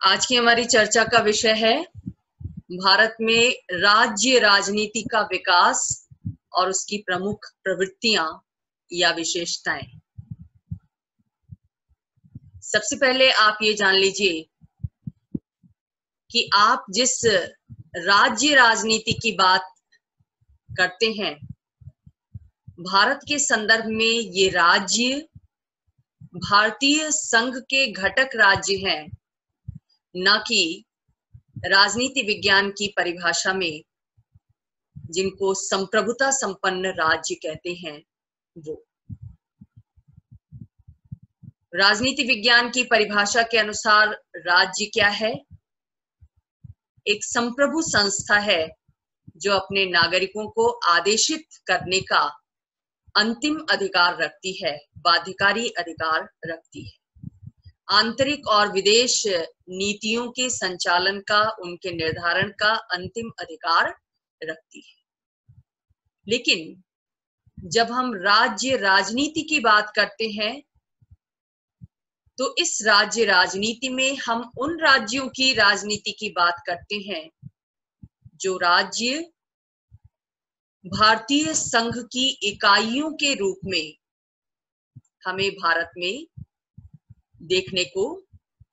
आज की हमारी चर्चा का विषय है भारत में राज्य राजनीति का विकास और उसकी प्रमुख प्रवृत्तियां या विशेषताएं। सबसे पहले आप ये जान लीजिए कि आप जिस राज्य राजनीति की बात करते हैं, भारत के संदर्भ में ये राज्य भारतीय संघ के घटक राज्य हैं, न कि राजनीति विज्ञान की परिभाषा में जिनको संप्रभुता संपन्न राज्य कहते हैं वो। राजनीति विज्ञान की परिभाषा के अनुसार राज्य क्या है? एक संप्रभु संस्था है जो अपने नागरिकों को आदेशित करने का अंतिम अधिकार रखती है, बाध्यकारी अधिकार रखती है। आंतरिक और विदेश नीतियों के संचालन का, उनके निर्धारण का अंतिम अधिकार रखती है। लेकिन जब हम राज्य राजनीति की बात करते हैं तो इस राज्य राजनीति में हम उन राज्यों की राजनीति की बात करते हैं जो राज्य भारतीय संघ की इकाइयों के रूप में हमें भारत में देखने को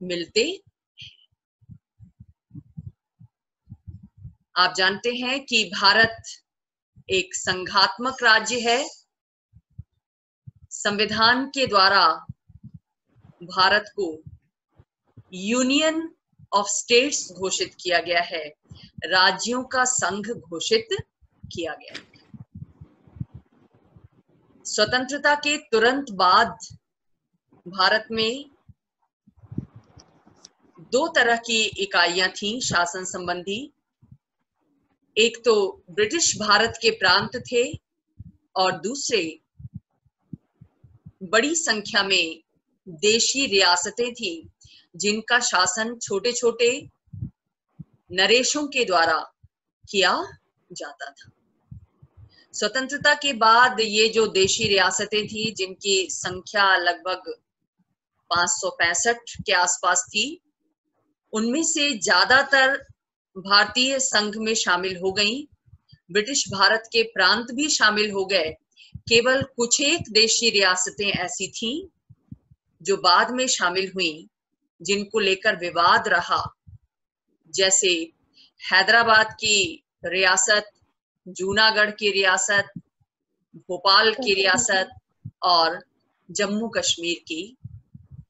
मिलते हैं। आप जानते हैं कि भारत एक संघात्मक राज्य है। संविधान के द्वारा भारत को यूनियन ऑफ स्टेट्स घोषित किया गया है, राज्यों का संघ घोषित किया गया है। स्वतंत्रता के तुरंत बाद भारत में दो तरह की इकाइयां थीं शासन संबंधी। एक तो ब्रिटिश भारत के प्रांत थे और दूसरे बड़ी संख्या में देशी रियासतें थीं जिनका शासन छोटे छोटे नरेशों के द्वारा किया जाता था। स्वतंत्रता के बाद ये जो देशी रियासतें थी, जिनकी संख्या लगभग 565 के आसपास थी, उनमें से ज्यादातर भारतीय संघ में शामिल हो गईं। ब्रिटिश भारत के प्रांत भी शामिल हो गए। केवल कुछ एक देशी रियासतें ऐसी थीं जो बाद में शामिल हुईं, जिनको लेकर विवाद रहा, जैसे हैदराबाद की रियासत, जूनागढ़ की रियासत, भोपाल की रियासत और जम्मू कश्मीर की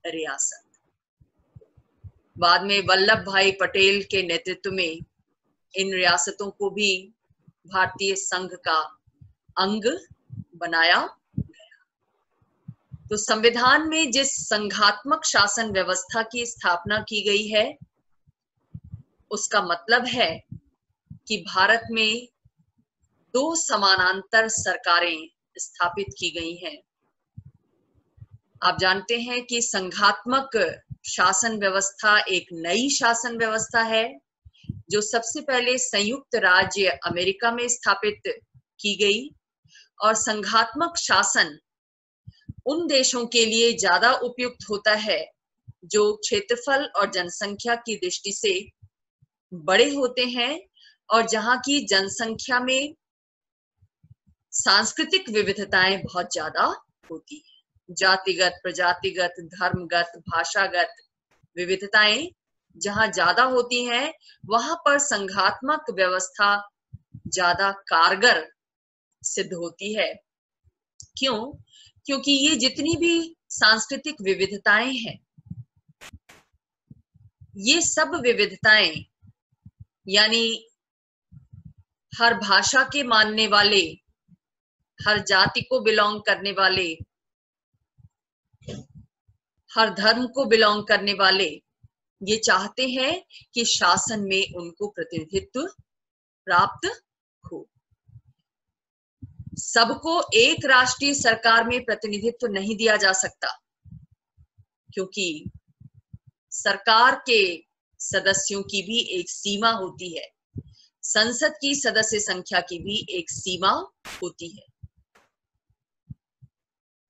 रियासत। बाद में वल्लभ भाई पटेल के नेतृत्व में इन रियासतों को भी भारतीय संघ का अंग बनाया गया। तो संविधान में जिस संघात्मक शासन व्यवस्था की स्थापना की गई है, उसका मतलब है कि भारत में दो समानांतर सरकारें स्थापित की गई हैं। आप जानते हैं कि संघात्मक शासन व्यवस्था एक नई शासन व्यवस्था है जो सबसे पहले संयुक्त राज्य अमेरिका में स्थापित की गई, और संघात्मक शासन उन देशों के लिए ज्यादा उपयुक्त होता है जो क्षेत्रफल और जनसंख्या की दृष्टि से बड़े होते हैं और जहां की जनसंख्या में सांस्कृतिक विविधताएं बहुत ज्यादा होती हैं। जातिगत, प्रजातिगत, धर्मगत, भाषागत विविधताएं जहां ज्यादा होती हैं, वहां पर संघात्मक व्यवस्था ज्यादा कारगर सिद्ध होती है। क्यों? क्योंकि ये जितनी भी सांस्कृतिक विविधताएं हैं, ये सब विविधताएं, यानी हर भाषा के मानने वाले, हर जाति को बिलोंग करने वाले, हर धर्म को बिलोंग करने वाले, ये चाहते हैं कि शासन में उनको प्रतिनिधित्व प्राप्त हो। सबको एक राष्ट्रीय सरकार में प्रतिनिधित्व नहीं दिया जा सकता, क्योंकि सरकार के सदस्यों की भी एक सीमा होती है, संसद की सदस्य संख्या की भी एक सीमा होती है।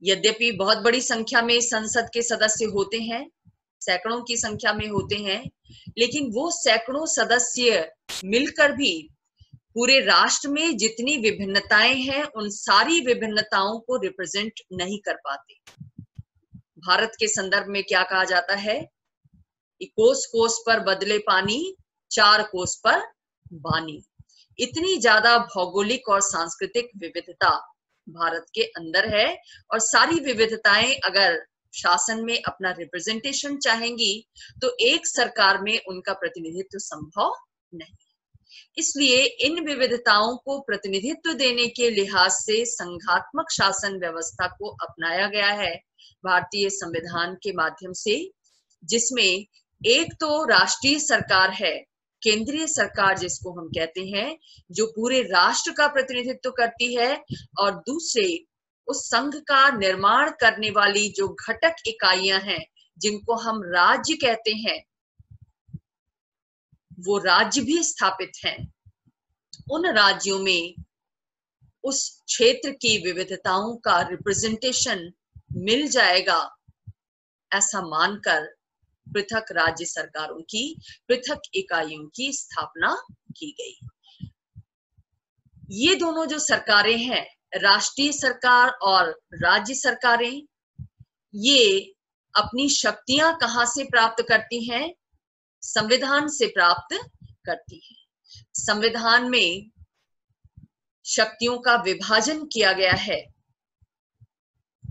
यद्यपि बहुत बड़ी संख्या में संसद के सदस्य होते हैं, सैकड़ों की संख्या में होते हैं, लेकिन वो सैकड़ों सदस्य मिलकर भी पूरे राष्ट्र में जितनी विभिन्नताएं हैं उन सारी विभिन्नताओं को रिप्रेजेंट नहीं कर पाते। भारत के संदर्भ में क्या कहा जाता है? कोस कोस पर बदले पानी, 4 कोस पर बानी। इतनी ज्यादा भौगोलिक और सांस्कृतिक विविधता भारत के अंदर है, और सारी विविधताएं अगर शासन में अपना रिप्रेजेंटेशन चाहेंगी तो एक सरकार में उनका प्रतिनिधित्व संभव नहीं। इसलिए इन विविधताओं को प्रतिनिधित्व देने के लिहाज से संघात्मक शासन व्यवस्था को अपनाया गया है भारतीय संविधान के माध्यम से, जिसमें एक तो राष्ट्रीय सरकार है, केंद्रीय सरकार जिसको हम कहते हैं, जो पूरे राष्ट्र का प्रतिनिधित्व करती है, और दूसरे उस संघ का निर्माण करने वाली जो घटक इकाइयां हैं जिनको हम राज्य कहते हैं, वो राज्य भी स्थापित हैं। उन राज्यों में उस क्षेत्र की विविधताओं का रिप्रेजेंटेशन मिल जाएगा, ऐसा मानकर पृथक राज्य सरकारों की, पृथक इकाइयों की स्थापना की गई। ये दोनों जो सरकारें हैं, राष्ट्रीय सरकार और राज्य सरकारें, ये अपनी शक्तियां कहां से प्राप्त करती हैं? संविधान से प्राप्त करती हैं। संविधान में शक्तियों का विभाजन किया गया है,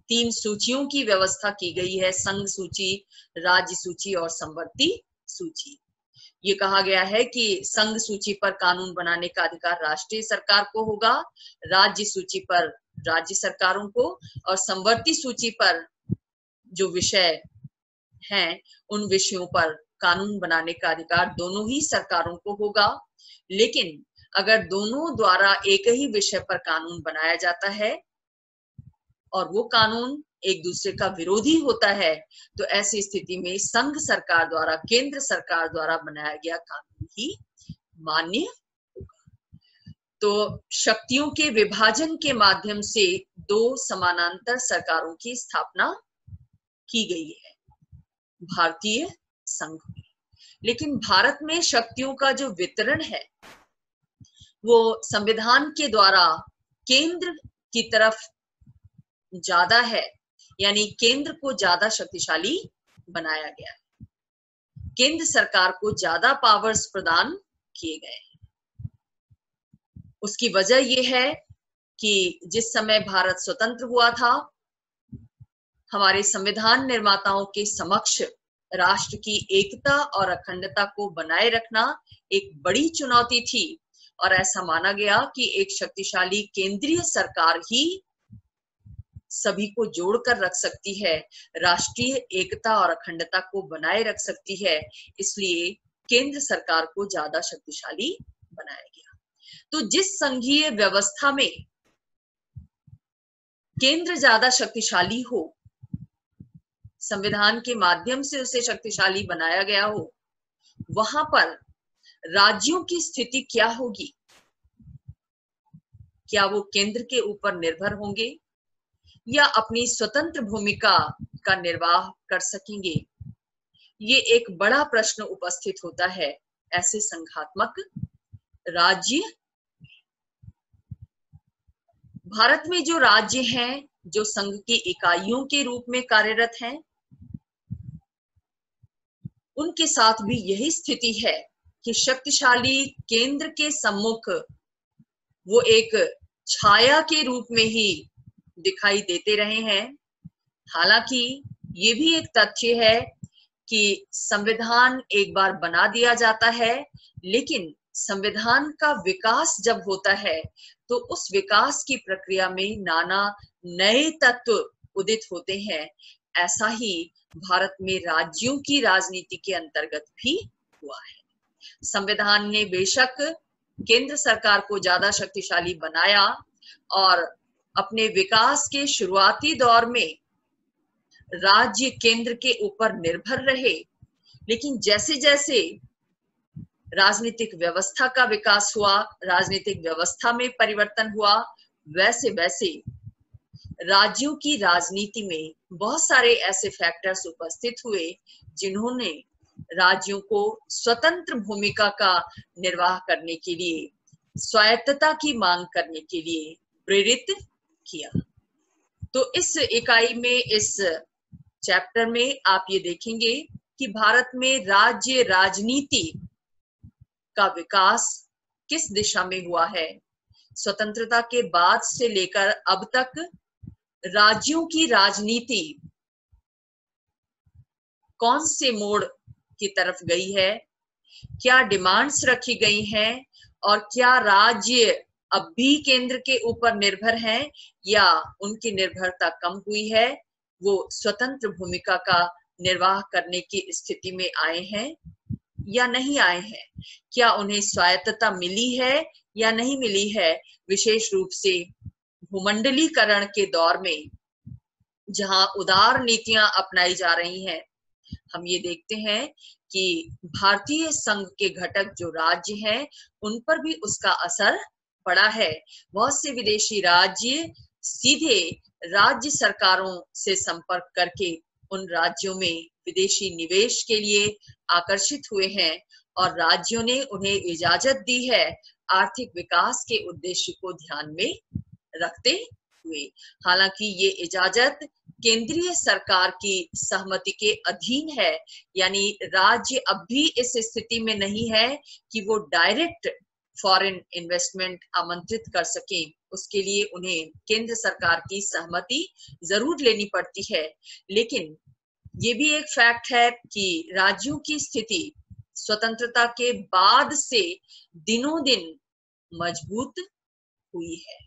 3 सूचियों की व्यवस्था की गई है, संघ सूची, राज्य सूची और संवर्ती सूची। ये कहा गया है कि संघ सूची पर कानून बनाने का अधिकार राष्ट्रीय सरकार को होगा, राज्य सूची पर राज्य सरकारों को, और संवर्ती सूची पर जो विषय हैं उन विषयों पर कानून बनाने का अधिकार दोनों ही सरकारों को होगा। लेकिन अगर दोनों द्वारा एक ही विषय पर कानून बनाया जाता है और वो कानून एक दूसरे का विरोधी होता है, तो ऐसी स्थिति में संघ सरकार द्वारा, केंद्र सरकार द्वारा बनाया गया कानून ही मान्य होगा। तो शक्तियों के विभाजन के माध्यम से 2 समानांतर सरकारों की स्थापना की गई है भारतीय संघ में। लेकिन भारत में शक्तियों का जो वितरण है वो संविधान के द्वारा केंद्र की तरफ ज्यादा है, यानी केंद्र को ज्यादा शक्तिशाली बनाया गया है, केंद्र सरकार को ज्यादा पावर्स प्रदान किए गए हैं। उसकी वजह यह है कि जिस समय भारत स्वतंत्र हुआ था, हमारे संविधान निर्माताओं के समक्ष राष्ट्र की एकता और अखंडता को बनाए रखना एक बड़ी चुनौती थी, और ऐसा माना गया कि एक शक्तिशाली केंद्रीय सरकार ही सभी को जोड़कर रख सकती है, राष्ट्रीय एकता और अखंडता को बनाए रख सकती है। इसलिए केंद्र सरकार को ज्यादा शक्तिशाली बनाया गया। तो जिस संघीय व्यवस्था में केंद्र ज्यादा शक्तिशाली हो, संविधान के माध्यम से उसे शक्तिशाली बनाया गया हो, वहां पर राज्यों की स्थिति क्या होगी? क्या वो केंद्र के ऊपर निर्भर होंगे या अपनी स्वतंत्र भूमिका का निर्वाह कर सकेंगे? ये एक बड़ा प्रश्न उपस्थित होता है ऐसे संघात्मक राज्य। भारत में जो राज्य हैं, जो संघ की इकाइयों के रूप में कार्यरत हैं, उनके साथ भी यही स्थिति है कि शक्तिशाली केंद्र के सम्मुख वो एक छाया के रूप में ही दिखाई देते रहे हैं। हालांकि ये भी एक तथ्य है कि संविधान एक बार बना दिया जाता है, लेकिन संविधान का विकास जब होता है तो उस विकास की प्रक्रिया में नाना नए तत्व उदित होते हैं। ऐसा ही भारत में राज्यों की राजनीति के अंतर्गत भी हुआ है। संविधान ने बेशक केंद्र सरकार को ज्यादा शक्तिशाली बनाया और अपने विकास के शुरुआती दौर में राज्य केंद्र के ऊपर निर्भर रहे, लेकिन जैसे जैसे राजनीतिक व्यवस्था का विकास हुआ, राजनीतिक व्यवस्था में परिवर्तन हुआ, वैसे वैसे राज्यों की राजनीति में बहुत सारे ऐसे फैक्टर्स उपस्थित हुए जिन्होंने राज्यों को स्वतंत्र भूमिका का निर्वाह करने के लिए, स्वायत्तता की मांग करने के लिए प्रेरित किया। तो इस इकाई में, इस चैप्टर में आप ये देखेंगे कि भारत में राज्य राजनीति का विकास किस दिशा में हुआ है। स्वतंत्रता के बाद से लेकर अब तक राज्यों की राजनीति कौन से मोड़ की तरफ गई है, क्या डिमांड्स रखी गई हैं और क्या राज्य अब भी केंद्र के ऊपर निर्भर हैं या उनकी निर्भरता कम हुई है, वो स्वतंत्र भूमिका का निर्वाह करने की स्थिति में आए हैं या नहीं आए हैं, क्या उन्हें स्वायत्तता मिली है या नहीं मिली है। विशेष रूप से भूमंडलीकरण के दौर में जहां उदार नीतियां अपनाई जा रही हैं, हम ये देखते हैं कि भारतीय संघ के घटक जो राज्य हैं उन पर भी उसका असर पड़ा है। बहुत से विदेशी राज्य सीधे राज्य सरकारों से संपर्क करके उन राज्यों में विदेशी निवेश के लिए आकर्षित हुए हैं और राज्यों ने उन्हें इजाजत दी है आर्थिक विकास के उद्देश्य को ध्यान में रखते हुए। हालांकि ये इजाजत केंद्रीय सरकार की सहमति के अधीन है, यानी राज्य अब भी इस स्थिति में नहीं है कि वो डायरेक्ट फॉरेन इन्वेस्टमेंट आमंत्रित कर सकें। उसके लिए उन्हें केंद्र सरकार की सहमति जरूर लेनी पड़ती है। लेकिन ये भी एक फैक्ट है कि राज्यों की स्थिति स्वतंत्रता के बाद से दिनों दिन मजबूत हुई है।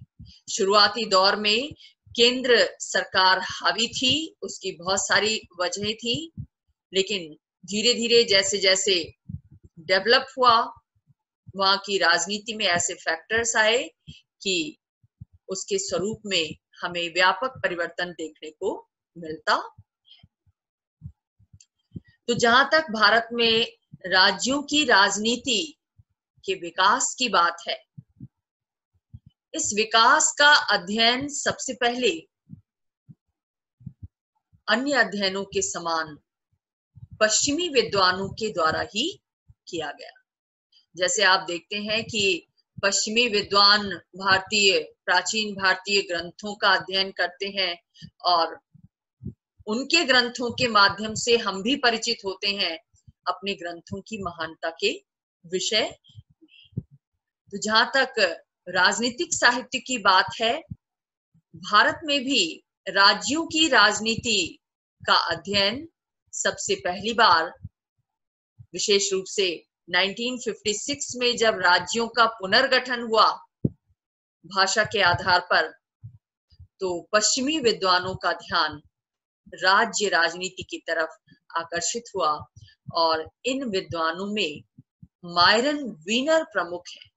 शुरुआती दौर में केंद्र सरकार हावी थी, उसकी बहुत सारी वजहें थी, लेकिन धीरे धीरे जैसे जैसे डेवलप हुआ, वहां की राजनीति में ऐसे फैक्टर्स आए कि उसके स्वरूप में हमें व्यापक परिवर्तन देखने को मिलता। तो जहां तक भारत में राज्यों की राजनीति के विकास की बात है, इस विकास का अध्ययन सबसे पहले अन्य अध्ययनों के समान पश्चिमी विद्वानों के द्वारा ही किया गया। जैसे आप देखते हैं कि पश्चिमी विद्वान प्राचीन भारतीय ग्रंथों का अध्ययन करते हैं और उनके ग्रंथों के माध्यम से हम भी परिचित होते हैं अपने ग्रंथों की महानता के विषय। तो जहां तक राजनीतिक साहित्य की बात है, भारत में भी राज्यों की राजनीति का अध्ययन सबसे पहली बार विशेष रूप से 1956 में जब राज्यों का पुनर्गठन हुआ भाषा के आधार पर, तो पश्चिमी विद्वानों का ध्यान राज्य राजनीति की तरफ आकर्षित हुआ और इन विद्वानों में मायरन वीनर प्रमुख है।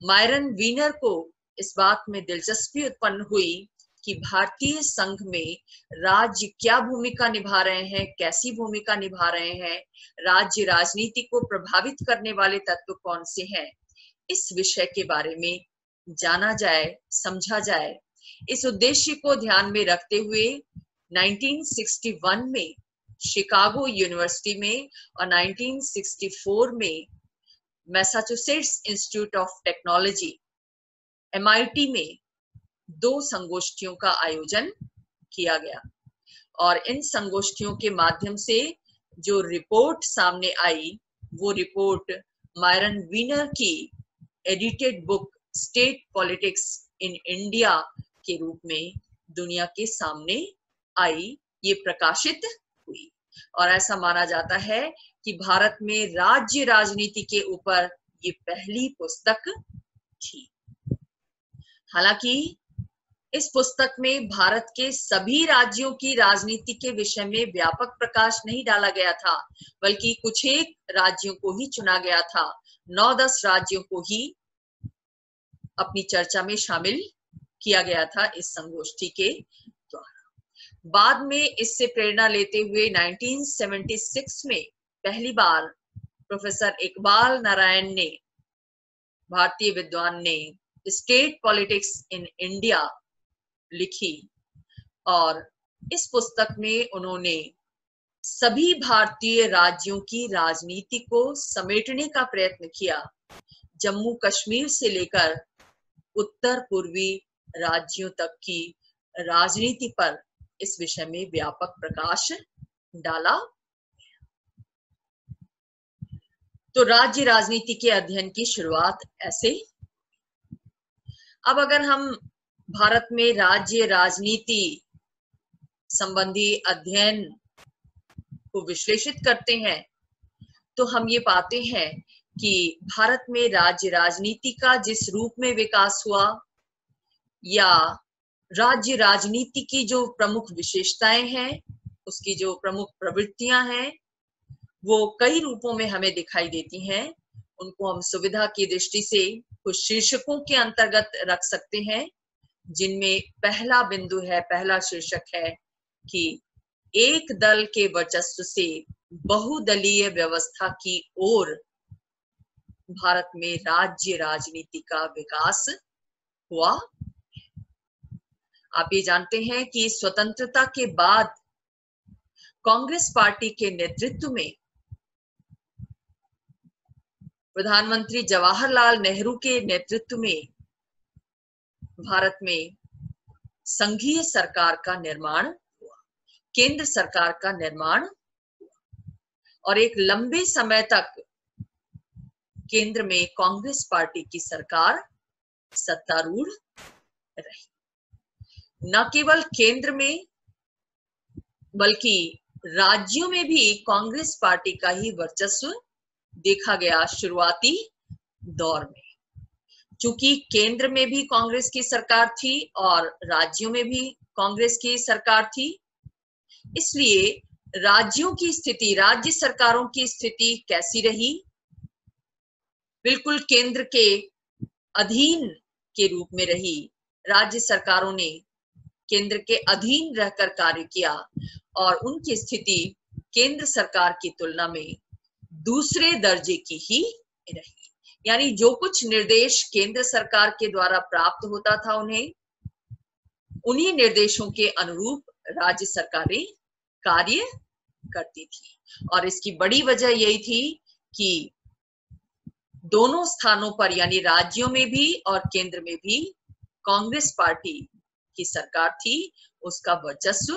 मायरन वीनर को इस बात में दिलचस्पी उत्पन्न हुई कि भारतीय संघ में राज्य क्या भूमिका निभा रहे हैं, कैसी भूमिका निभा रहे हैं, राज्य राजनीति को प्रभावित करने वाले तत्व कौन से हैं, इस विषय के बारे में जाना जाए, समझा जाए। इस उद्देश्य को ध्यान में रखते हुए 1961 में शिकागो यूनिवर्सिटी में और 1964 में Massachusetts institute of technology MIT में 2 संगोष्ठियों का आयोजन किया गया और इन संगोष्ठियों के माध्यम से जो रिपोर्ट सामने आई, वो रिपोर्ट मायरन वीनर की edited book state politics in India के रूप में दुनिया के सामने आई, ये प्रकाशित हुई। और ऐसा माना जाता है कि भारत में राज्य राजनीति के ऊपर ये पहली पुस्तक थी। हालांकि इस पुस्तक में भारत के सभी राज्यों की राजनीति के विषय में व्यापक प्रकाश नहीं डाला गया था, बल्कि कुछ एक राज्यों को ही चुना गया था। 9-10 राज्यों को ही अपनी चर्चा में शामिल किया गया था इस संगोष्ठी के द्वारा। बाद में इससे प्रेरणा लेते हुए 1976 में पहली बार प्रोफेसर इकबाल नारायण ने, भारतीय विद्वान ने, स्टेट पॉलिटिक्स इन इंडिया लिखी और इस पुस्तक में उन्होंने सभी भारतीय राज्यों की राजनीति को समेटने का प्रयत्न किया। जम्मू कश्मीर से लेकर उत्तर पूर्वी राज्यों तक की राजनीति पर इस विषय में व्यापक प्रकाश डाला। तो राज्य राजनीति के अध्ययन की शुरुआत ऐसे। अब अगर हम भारत में राज्य राजनीति संबंधी अध्ययन को विश्लेषित करते हैं तो हम ये पाते हैं कि भारत में राज्य राजनीति का जिस रूप में विकास हुआ या राज्य राजनीति की जो प्रमुख विशेषताएं हैं, उसकी जो प्रमुख प्रवृत्तियां हैं, वो कई रूपों में हमें दिखाई देती हैं। उनको हम सुविधा की दृष्टि से कुछ शीर्षकों के अंतर्गत रख सकते हैं, जिनमें पहला बिंदु है, पहला शीर्षक है कि एक दल के वर्चस्व से बहुदलीय व्यवस्था की ओर भारत में राज्य राजनीति का विकास हुआ। आप ये जानते हैं कि स्वतंत्रता के बाद कांग्रेस पार्टी के नेतृत्व में प्रधानमंत्री जवाहरलाल नेहरू के नेतृत्व में भारत में संघीय सरकार का निर्माण हुआ, केंद्र सरकार का निर्माण हुआ और एक लंबे समय तक केंद्र में कांग्रेस पार्टी की सरकार सत्तारूढ़ रही। न केवल केंद्र में बल्कि राज्यों में भी कांग्रेस पार्टी का ही वर्चस्व देखा गया शुरुआती दौर में। चूंकि केंद्र में भी कांग्रेस की सरकार थी और राज्यों में भी कांग्रेस की सरकार थी, इसलिए राज्यों की स्थिति, राज्य सरकारों की स्थिति कैसी रही? बिल्कुल केंद्र के अधीन के रूप में रही। राज्य सरकारों ने केंद्र के अधीन रहकर कार्य किया और उनकी स्थिति केंद्र सरकार की तुलना में दूसरे दर्जे की ही रही। यानी जो कुछ निर्देश केंद्र सरकार के द्वारा प्राप्त होता था उन्हीं निर्देशों के अनुरूप राज्य सरकारें कार्य करती थी। और इसकी बड़ी वजह यही थी कि दोनों स्थानों पर यानी राज्यों में भी और केंद्र में भी कांग्रेस पार्टी की सरकार थी, उसका वर्चस्व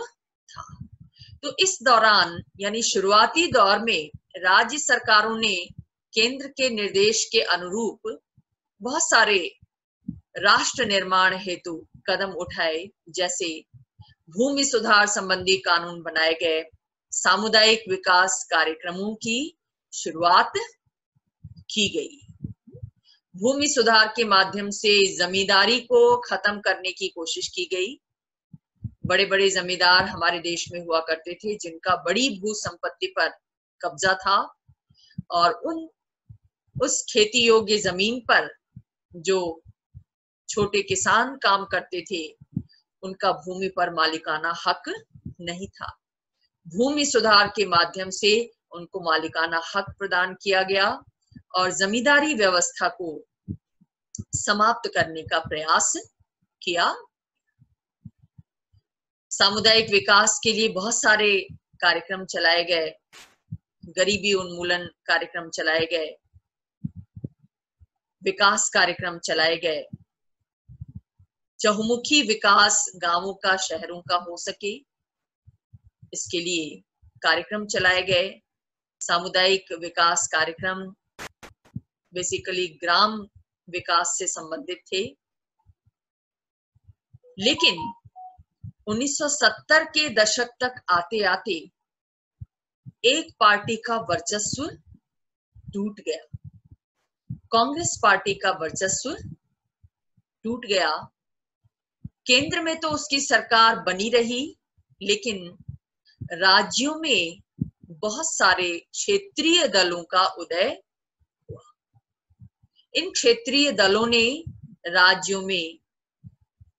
था। तो इस दौरान यानी शुरुआती दौर में राज्य सरकारों ने केंद्र के निर्देश के अनुरूप बहुत सारे राष्ट्र निर्माण हेतु कदम उठाए, जैसे भूमि सुधार संबंधी कानून बनाए गए, सामुदायिक विकास कार्यक्रमों की शुरुआत की गई। भूमि सुधार के माध्यम से जमींदारी को खत्म करने की कोशिश की गई। बड़े बड़े जमींदार हमारे देश में हुआ करते थे जिनका बड़ी भू संपत्ति पर कब्जा था और उस खेती योग्य जमीन पर जो छोटे किसान काम करते थे उनका भूमि पर मालिकाना हक नहीं था। भूमि सुधार के माध्यम से उनको मालिकाना हक प्रदान किया गया और जमींदारी व्यवस्था को समाप्त करने का प्रयास किया। सामुदायिक विकास के लिए बहुत सारे कार्यक्रम चलाए गए, गरीबी उन्मूलन कार्यक्रम चलाए गए, विकास कार्यक्रम चलाए गए, चहुमुखी विकास गांवों का शहरों का हो सके इसके लिए कार्यक्रम चलाए गए। सामुदायिक विकास कार्यक्रम बेसिकली ग्राम विकास से संबंधित थे। लेकिन 1970 के दशक तक आते आते एक पार्टी का वर्चस्व टूट गया, कांग्रेस पार्टी का वर्चस्व टूट गया। केंद्र में तो उसकी सरकार बनी रही, लेकिन राज्यों में बहुत सारे क्षेत्रीय दलों का उदय हुआ। इन क्षेत्रीय दलों ने राज्यों में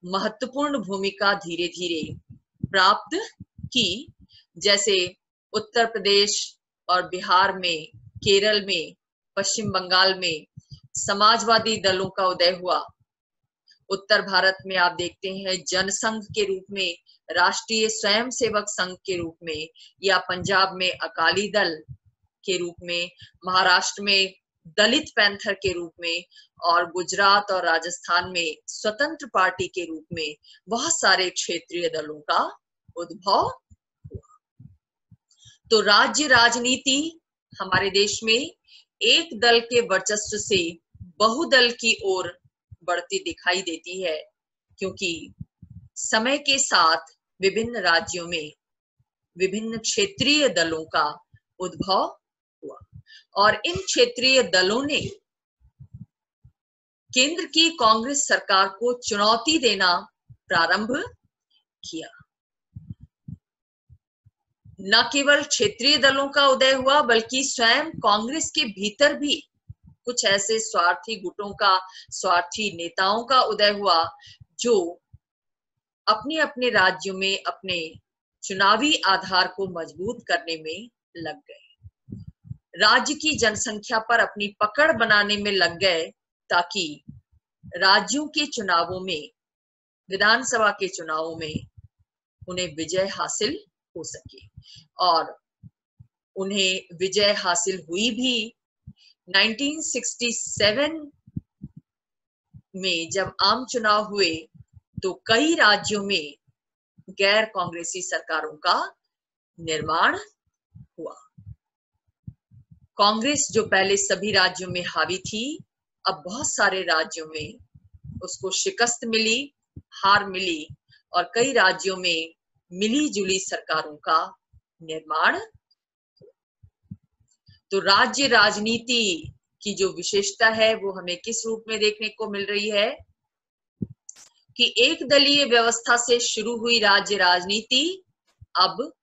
महत्वपूर्ण भूमिका धीरे धीरे प्राप्त की। जैसे उत्तर प्रदेश और बिहार में, केरल में, पश्चिम बंगाल में समाजवादी दलों का उदय हुआ उत्तर भारत में आप देखते हैं जनसंघ के रूप में, राष्ट्रीय स्वयंसेवक संघ के रूप में, या पंजाब में अकाली दल के रूप में, महाराष्ट्र में दलित पैंथर के रूप में, और गुजरात और राजस्थान में स्वतंत्र पार्टी के रूप में बहुत सारे क्षेत्रीय दलों का उद्भव हुआ। तो राज्य राजनीति हमारे देश में एक दल के वर्चस्व से बहुदल की ओर बढ़ती दिखाई देती है, क्योंकि समय के साथ विभिन्न राज्यों में विभिन्न क्षेत्रीय दलों का उद्भव हुआ और इन क्षेत्रीय दलों ने केंद्र की कांग्रेस सरकार को चुनौती देना प्रारंभ किया। न केवल क्षेत्रीय दलों का उदय हुआ, बल्कि स्वयं कांग्रेस के भीतर भी कुछ ऐसे स्वार्थी गुटों का, स्वार्थी नेताओं का उदय हुआ जो अपने अपने राज्यों में अपने चुनावी आधार को मजबूत करने में लग गए, राज्य की जनसंख्या पर अपनी पकड़ बनाने में लग गए, ताकि राज्यों के चुनावों में, विधानसभा के चुनावों में उन्हें विजय हासिल हो सके। और उन्हें विजय हासिल हुई भी। 1967 में जब आम चुनाव हुए तो कई राज्यों में गैर कांग्रेसी सरकारों का निर्माण हुआ। कांग्रेस जो पहले सभी राज्यों में हावी थी, अब बहुत सारे राज्यों में उसको शिकस्त मिली, हार मिली, और कई राज्यों में मिली जुली सरकारों का निर्माण। तो राज्य राजनीति की जो विशेषता है वो हमें किस रूप में देखने को मिल रही है कि एक दलीय व्यवस्था से शुरू हुई राज्य राजनीति अब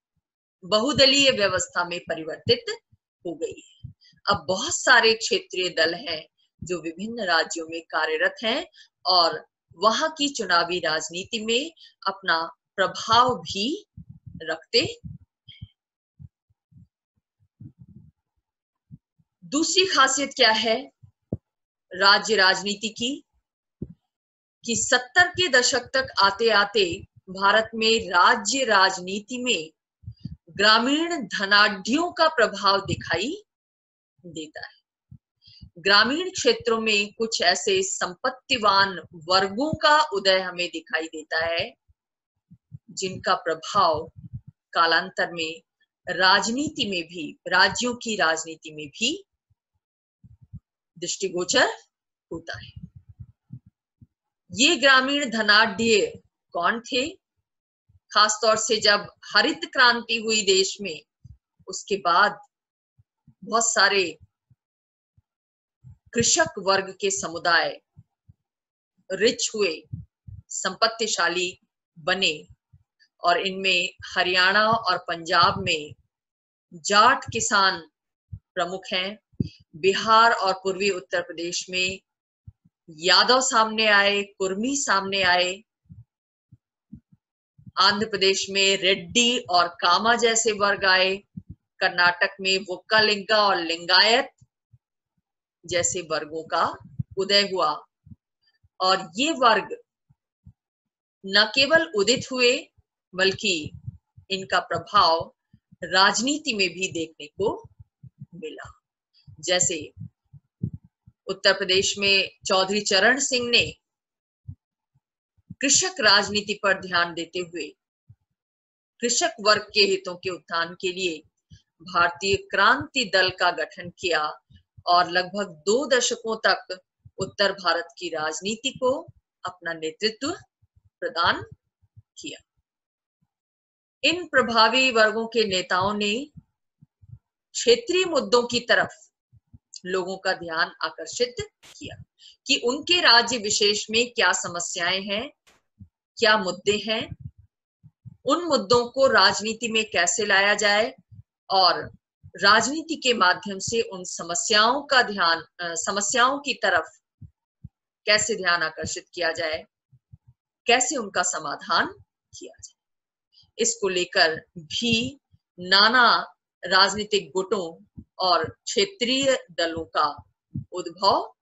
बहुदलीय व्यवस्था में परिवर्तित हो गई है। अब बहुत सारे क्षेत्रीय दल हैं जो विभिन्न राज्यों में कार्यरत हैं और वहां की चुनावी राजनीति में अपना प्रभाव भी रखते। दूसरी खासियत क्या है राज्य राजनीति की कि 70 के दशक तक आते आते भारत में राज्य राजनीति में ग्रामीण धनाढ्यों का प्रभाव दिखाई देता है। ग्रामीण क्षेत्रों में कुछ ऐसे संपत्तिवान वर्गों का उदय हमें दिखाई देता है जिनका प्रभाव कालांतर में राजनीति में भी, राज्यों की राजनीति में भी दृष्टिगोचर होता है। ये ग्रामीण धनाढ्य कौन थे? खासतौर से जब हरित क्रांति हुई देश में, उसके बाद बहुत सारे कृषक वर्ग के समुदाय रिच हुए, संपत्तिशाली बने, और इनमें हरियाणा और पंजाब में जाट किसान प्रमुख हैं। बिहार और पूर्वी उत्तर प्रदेश में यादव सामने आए, कुर्मी सामने आए। आंध्र प्रदेश में रेड्डी और कामा जैसे वर्ग आए। कर्नाटक में वोक्कालिंगा और लिंगायत जैसे वर्गों का उदय हुआ। और ये वर्ग न केवल उदित हुए, बल्कि इनका प्रभाव राजनीति में भी देखने को मिला। जैसे उत्तर प्रदेश में चौधरी चरण सिंह ने कृषक राजनीति पर ध्यान देते हुए कृषक वर्ग के हितों के उत्थान के लिए भारतीय क्रांति दल का गठन किया और लगभग 2 दशकों तक उत्तर भारत की राजनीति को अपना नेतृत्व प्रदान किया। इन प्रभावी वर्गों के नेताओं ने क्षेत्रीय मुद्दों की तरफ लोगों का ध्यान आकर्षित किया कि उनके राज्य विशेष में क्या समस्याएं हैं, क्या मुद्दे हैं, उन मुद्दों को राजनीति में कैसे लाया जाए और राजनीति के माध्यम से उन समस्याओं की तरफ कैसे ध्यान आकर्षित किया जाए, कैसे उनका समाधान किया जाए। इसको लेकर भी नाना राजनीतिक गुटों और क्षेत्रीय दलों का उद्भव